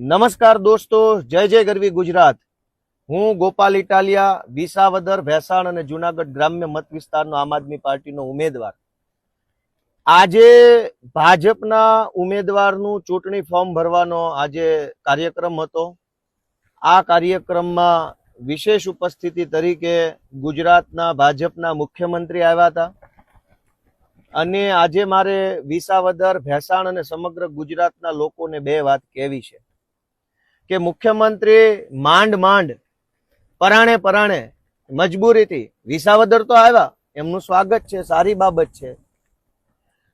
નમસ્કાર દોસ્તો, જય જય ગરવી ગુજરાત. હું ગોપાલ ઇટાલિયા, વિસાવદર, ભેસાણ અને જુનાગઢ ગ્રામ્ય મત વિસ્તારનો આમ આદમી પાર્ટીનો ઉમેદવાર. આજે ભાજપના ઉમેદવારનું ચૂંટણી ફોર્મ ભરવાનો આજે કાર્યક્રમ હતો. આ કાર્યક્રમમાં વિશેષ ઉપસ્થિતિ તરીકે ગુજરાતના ભાજપના મુખ્યમંત્રી આવ્યા હતા. અને આજે મારે વિસાવદર, ભેસાણ અને સમગ્ર ગુજરાતના લોકોને બે વાત કહેવી છે કે મુખ્યમંત્રી માંડ પરાણે મજબૂરીથી વિસાવદર તો આવ્યા, એમનું સ્વાગત છે, સારી બાબત છે,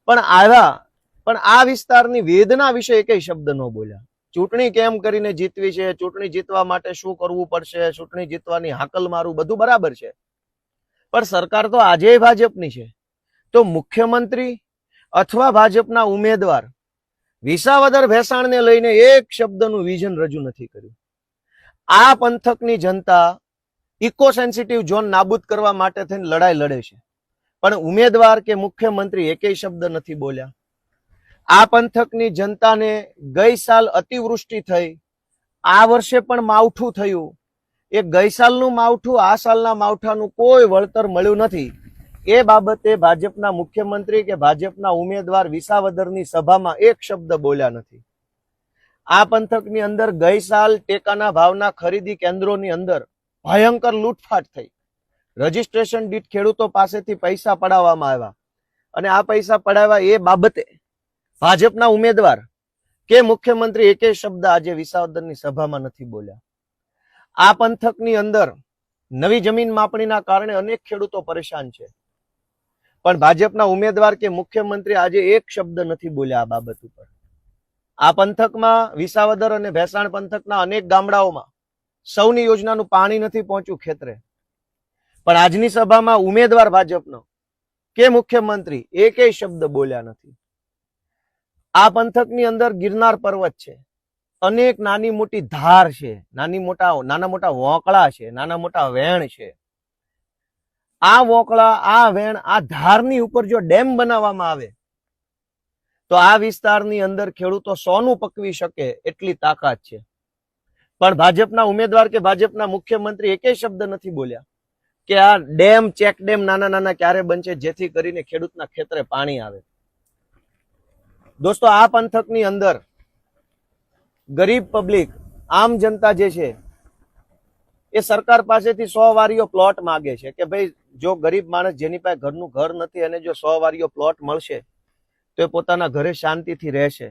પણ આવ્યા પણ આ વિસ્તારની વેદના વિશે એકેય શબ્દ ન બોલ્યા. ચૂંટણી કેમ કરીને જીતવી છે, ચૂંટણી જીતવા માટે શું કરવું પડશે, ચૂંટણી જીતવાની હાકલ મારું, બધું બરાબર છે, પણ સરકાર તો આજે ભાજપની છે. તો મુખ્યમંત્રી અથવા ભાજપના ઉમેદવાર વિસાવદર ભેસાણને લઈને એક શબ્દનું વિઝન રજૂ નથી કર્યું. આ પંથકની જનતા ઇકો સેન્સિટિવ ઝોન નાબૂદ કરવા માટે થઈને લડાઈ લડે છે, પણ ઉમેદવાર કે મુખ્યમંત્રી એકેય શબ્દ નથી બોલ્યા. આ પંથકની જનતાને ગઈ સાલ અતિવૃષ્ટિ થઈ, આ વર્ષે પણ માવઠું થયું. એ ગઈ સાલનું માવઠું આ સાલના માવઠાનું કોઈ વળતર મળ્યું નથી. એ બાબતે ભાજપના મુખ્યમંત્રી કે ભાજપના ઉમેદવાર વિસાવદરની સભામાં એક શબ્દ બોલ્યા નથી. આ પંથકની અંદર ગઈ સાલ ટેકાના ભાવના ખરીદી કેન્દ્રોની અંદર ભયંકર લૂંટફાટ થઈ. રજીસ્ટ્રેશન દીઠ ખેડૂતો પાસેથી પૈસા પડાવવામાં આવ્યા, અને આ પૈસા પડાવ્યા એ બાબતે ભાજપના ઉમેદવાર કે મુખ્યમંત્રી એકેય શબ્દ આજે વિસાવદરની સભામાં નથી બોલ્યા. આ પંથકની અંદર નવી જમીન માપણીના કારણે અનેક ખેડૂતો પરેશાન છે, પણ ભાજપના ઉમેદવાર કે મુખ્યમંત્રી આજે એક શબ્દ નથી બોલ્યા આ બાબત ઉપર. આ પંથકમાં વિસાવદર અને ભેસાણ પંથકના અનેક ગામડાઓમાં સૌની યોજનાનું પાણી નથી પહોંચ્યું ખેતરે, પણ આજની સભામાં ઉમેદવાર ભાજપનો કે મુખ્યમંત્રી એકેય શબ્દ બોલ્યા નથી. આ પંથકની અંદર ગિરનાર પર્વત છે, અનેક નાની મોટી ધાર છે, નાના મોટા વોંકળા છે, નાના મોટા વેણ છે. આ વોકળા, આ વેણ, આ ધારની ઉપર જો ડેમ બનાવવામાં આવે તો આ વિસ્તારની અંદર ખેડૂતો સોનું પકવી શકે એટલી તાકાત છે, પણ ભાજપના ઉમેદવાર કે ભાજપના મુખ્યમંત્રી એકેય શબ્દ નથી બોલ્યા કે આ ડેમ, ચેક ડેમ નાના ક્યારે બનશે જેથી કરીને ખેડૂતના ખેતરે પાણી આવે. દોસ્તો, આ પંથકની અંદર ગરીબ પબ્લિક, આમ જનતા જે છે એ સરકાર પાસેથી 100 વારીઓ પ્લોટ માગે છે કે ભાઈ જો ગરીબ માણસ જેની પાસે ઘરનું ઘર નથી અને જો 100 વારીઓ પ્લોટ મળશે તો એ પોતાના ઘરે શાંતિથી રહેશે.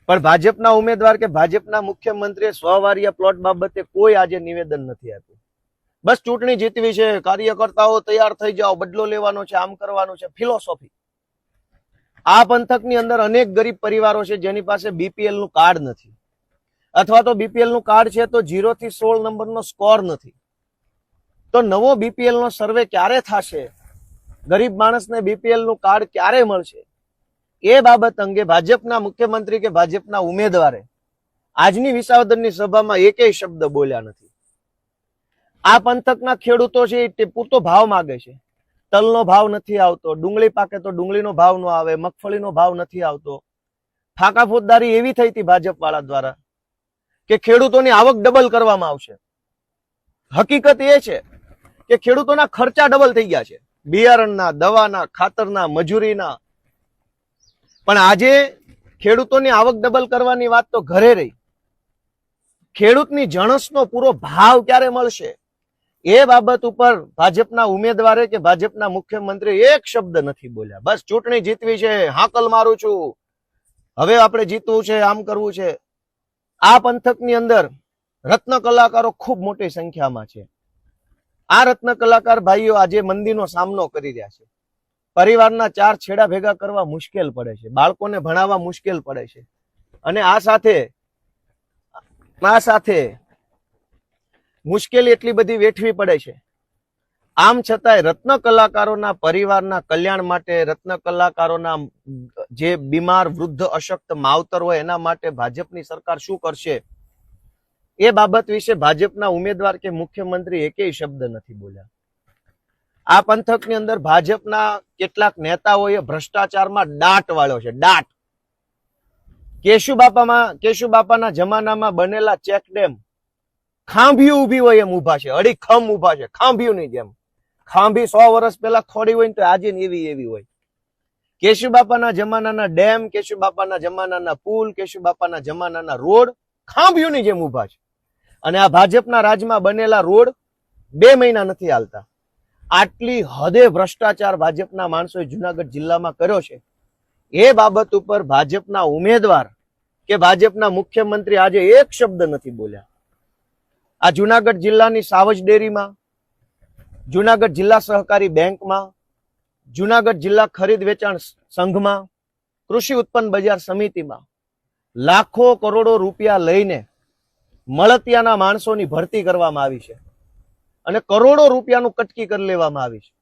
પણ ભાજપના ઉમેદવાર કે ભાજપના મુખ્યમંત્રીએ 100 વારીયા પ્લોટ બાબતે કોઈ આજે નિવેદન નથી આપ્યું. બસ ચૂંટણી જીતવી છે, કાર્યકર્તાઓ તૈયાર થઈ જાઓ, બદલો લેવાનો છે, આમ કરવાનું છે, ફિલોસોફી. આ પંથકની અંદર અનેક ગરીબ પરિવારો છે જેની પાસે બીપીએલ નું કાર્ડ નથી, અથવા તો બીપીએલ નું કાર્ડ છે તો 0 થી 16 નંબરનો સ્કોર નથી. તો નવો બીપીએલ નો સર્વે ક્યારે થશે, ગરીબ માણસને બીપીએલ નું કાર્ડ ક્યારે મળશે, એ બાબત અંગે ભાજપના મુખ્યમંત્રી કે ભાજપના ઉમેદવારે આજની વિસાવદરની સભામાં એકેય શબ્દ બોલ્યા નથી. આ પંથકના ખેડૂતો છે એ પૂરતો ભાવ માગે છે, તલનો ભાવ નથી આવતો, ડુંગળી પાકે તો ડુંગળીનો ભાવ ન આવે, મગફળીનો ભાવ નથી આવતો. ફાંકા ફોજદારી એવી થઈ હતી ભાજપ વાળા દ્વારા કે ખેડૂતોની આવક ડબલ કરવામાં આવશે. હકીકત એ છે કે ખેડૂતોના ખર્ચા ડબલ થઈ ગયા છે, બિયારણના, દવાના, ખાતરના, મજૂરીના. પણ આજે ખેડૂતોની આવક ડબલ કરવાની વાત તો ઘરે રહી, ખેડૂતની જણસનો પૂરો ભાવ ક્યારે મળશે એ બાબત ઉપર ભાજપના ઉમેદવારે કે ભાજપના મુખ્યમંત્રી એક શબ્દ નથી બોલ્યા. બસ ચૂંટણી જીતવી છે, હાકલ મારું છું, હવે આપણે જીતવું છે, આમ કરવું છે. આ પંથકની અંદર રત્ન કલાકારો ખૂબ મોટી સંખ્યામાં છે. આ રત્ન કલાકાર ભાઈઓ આજે મંદીનો સામનો કરી રહ્યા છે. પરિવારના 4 છેડા ભેગા કરવા મુશ્કેલ પડે છે, બાળકોને ભણાવવા મુશ્કેલ પડે છે, અને આ સાથે મુશ્કેલી એટલી બધી વેઠવી પડે છે. આમ છતાંય રત્ન કલાકારોના પરિવારના કલ્યાણ માટે, રત્ન કલાકારોના જે બીમાર, વૃદ્ધ, અશક્ત માવતર હોય એના માટે ભાજપની સરકાર શું કરશે એ બાબત વિશે ભાજપના ઉમેદવાર કે મુખ્યમંત્રી એકેય શબ્દ નથી બોલ્યા. આ પંથકની અંદર ભાજપના કેટલાક નેતાઓએ ભ્રષ્ટાચારમાં દાટ વાળ્યો છે, દાટ. કેશુબાપાના જમાનામાં બનેલા ચેક ડેમ ખાંભીયું ઊભી હોય એમ ઊભા છે, અડી ખમ ઊભા છે, ખાંભીયુંની જેમ. ખાંભી 100 વર્ષ પહેલા થોડી હોય ને તો આજે એવી હોય. કેશુબાપાના જમાનાના ડેમ, કેશુબાપાના જમાનાના પુલ, કેશુબાપાના જમાનાના રોડ ખાંભીયુંની જેમ ઊભા છે. અને આ ભાજપના રાજમાં બનેલા રોડ 2 મહિના નથી હાલતા. આટલી હદે ભ્રષ્ટાચાર ભાજપના માણસોએ જુનાગઢ જિલ્લામાં કર્યો છે. એ બાબત ઉપર ભાજપના ઉમેદવાર કે ભાજપના મુખ્યમંત્રી આજે એક શબ્દ નથી બોલ્યા. આ જુનાગઢ જિલ્લાની સાવજ ડેરીમાં, જુનાગઢ જિલ્લા સહકારી બેંકમાં, જુનાગઢ જિલ્લા ખરીદ વેચાણ સંઘમાં, કૃષિ ઉત્પન્ન બજાર સમિતિમાં લાખો કરોડો રૂપિયા લઈને મળતિયાના માણસોની ભરતી કરવામાં આવી છે અને કરોડો રૂપિયાનું કટકી કરી લેવામાં આવી છે.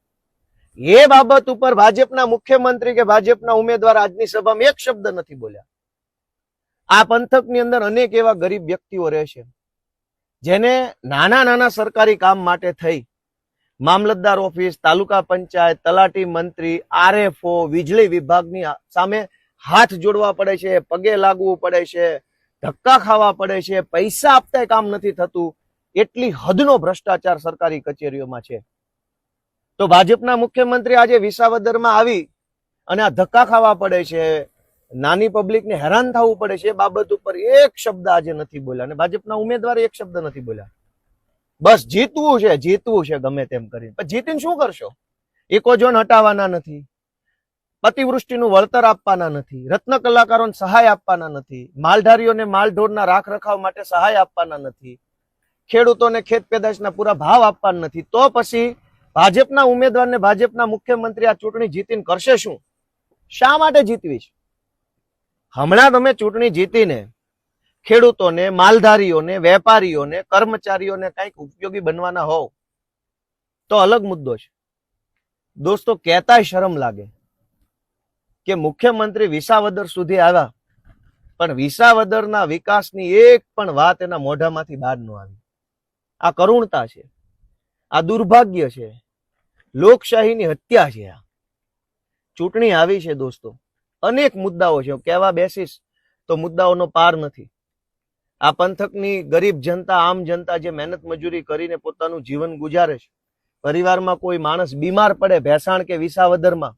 એ બાબત ઉપર ભાજપના મુખ્યમંત્રી કે ભાજપના ઉમેદવાર આજની સભામાં એક શબ્દ નથી બોલ્યા. આ પંથકની અંદર અનેક એવા ગરીબ વ્યક્તિઓ રહે છે જેને નાના સરકારી કામ માટે થઈ મામલતદાર ઓફિસ, તાલુકા પંચાયત, તલાટી મંત્રી, આરએફઓ, વીજળી વિભાગની સામે હાથ જોડવા પડે છે, પગે લાગવું પડે છે, ધક્કા ખાવા પડે છે, પૈસા આપતા કામ નથી થતું. એટલી હદનો ભ્રષ્ટાચાર સરકારી કચેરીઓમાં છે. તો ભાજપના મુખ્યમંત્રી આજે વિસાવદરમાં આવી અને આ ધક્કા ખાવા પડે છે, નાની પબ્લિકને હેરાન થવું પડે છે, એ બાબત ઉપર એક શબ્દ આજે નથી બોલ્યા. અને ભાજપના ઉમેદવારે એક શબ્દ નથી બોલ્યા. બસ જીતવું છે ગમે તેમ કરીને. પણ જીતીને શું કરશો? ઇકોઝોન હટાવવાના નથી, અતિવૃષ્ટિનું વળતર આપવાના નથી, રત્ન કલાકારોને સહાય આપવાના નથી, માલધારીઓને માલઢોરના રાખ રખાવ માટે સહાય આપવાના નથી, ખેડૂતોને ખેત પેદાશના પૂરા ભાવ આપવાના નથી. તો પછી ભાજપના ઉમેદવારને ભાજપના મુખ્યમંત્રી આ ચૂંટણી જીતીને કરશે શું? શા માટે જીતવી છે? હમણાં તમે ચૂંટણી જીતીને ખેડૂતોને, માલધારીઓને, વેપારીઓને, કર્મચારીઓને કંઈક ઉપયોગી બનવાના હોવ તો અલગ મુદ્દો છે. દોસ્તો, કહેતાય શરમ લાગે કે મુખ્યમંત્રી વિસાવદર સુધી આવ્યા પણ વિસાવદરના વિકાસની એક પણ વાત એના મોઢામાંથી બહાર ન આવી. આ કરુણતા છે, આ દુર્ભાગ્ય છે, લોકશાહીની હત્યા છે. આ ચૂંટણી આવી છે દોસ્તો, અનેક મુદ્દાઓ છે. કહેવા બેસીશ તો મુદ્દાઓનો પાર નથી. આ પંથકની ગરીબ જનતા, આમ જનતા જે મહેનત મજૂરી કરીને પોતાનું જીવન ગુજારે છે, પરિવારમાં કોઈ માણસ બીમાર પડે ભેસાણ કે વિસાવદરમાં,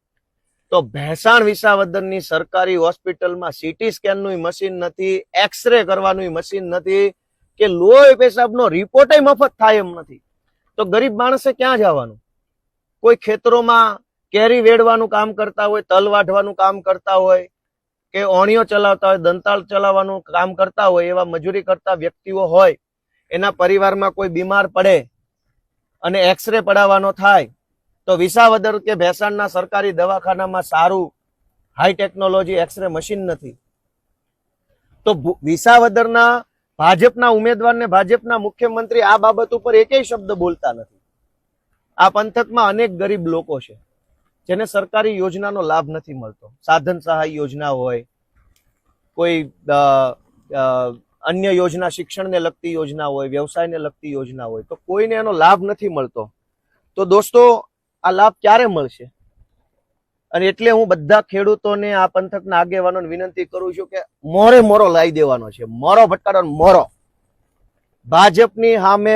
તો ભેસાણ વિસાવદરની સરકારી હોસ્પિટલમાં સીટી સ્કેનનું મશીન નથી, એક્સરે કરવાનું મશીન નથી, કે લોહી પેશાબનો રિપોર્ટ મફત થાય એમ નથી. તો ગરીબ માણસે ક્યાં જવાનું? કોઈ ખેતરોમાં કેરી વેડવાનું કામ કરતા હોય, તલ વાઢવાનું કામ કરતા હોય, કે ઓણિયો ચલાવતા હોય, દંતાળ ચલાવવાનું કામ કરતા હોય, એવા મજૂરી કરતા વ્યક્તિઓ હોય, એના પરિવારમાં કોઈ બીમાર પડે અને એક્સરે પડાવવાનો થાય તો વિસાવદર કે ભેસાણના સરકારી દવાખાનામાં સારું હાઈ ટેકનોલોજી એક્સરે મશીન નથી. તો વિસાવદરના ભાજપના ઉમેદવારને ભાજપના મુખ્યમંત્રી આ બાબત ઉપર એકેય શબ્દ બોલતા નથી. આ પંથકમાં અનેક ગરીબ લોકો છે જેને સરકારી યોજનાનો લાભ નથી મળતો. સાધન સહાય યોજના હોય, કોઈ અન્ય યોજના, શિક્ષણને લગતી યોજના હોય, વ્યવસાયને લગતી યોજના હોય, તો કોઈને એનો લાભ નથી મળતો. તો દોસ્તો, આ લાભ ક્યારે મળશે? અને એટલે હું બધા ખેડૂતોને, આ પંથકના આગેવાનોને વિનંતી કરું છું કે મોરે મોરો લાવી દેવાનો છે. મોરો ભટકાડવાનો, મોરો ભાજપની સામે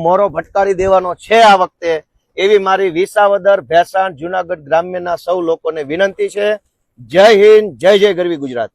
મોરો ભટકાડી દેવાનો છે આ વખતે, એવી મારી વિસાવદર, ભેસાણ, જુનાગઢ ગ્રામ્યના સૌ લોકોને વિનંતી છે. જય હિન્દ, જય ગરવી ગુજરાત.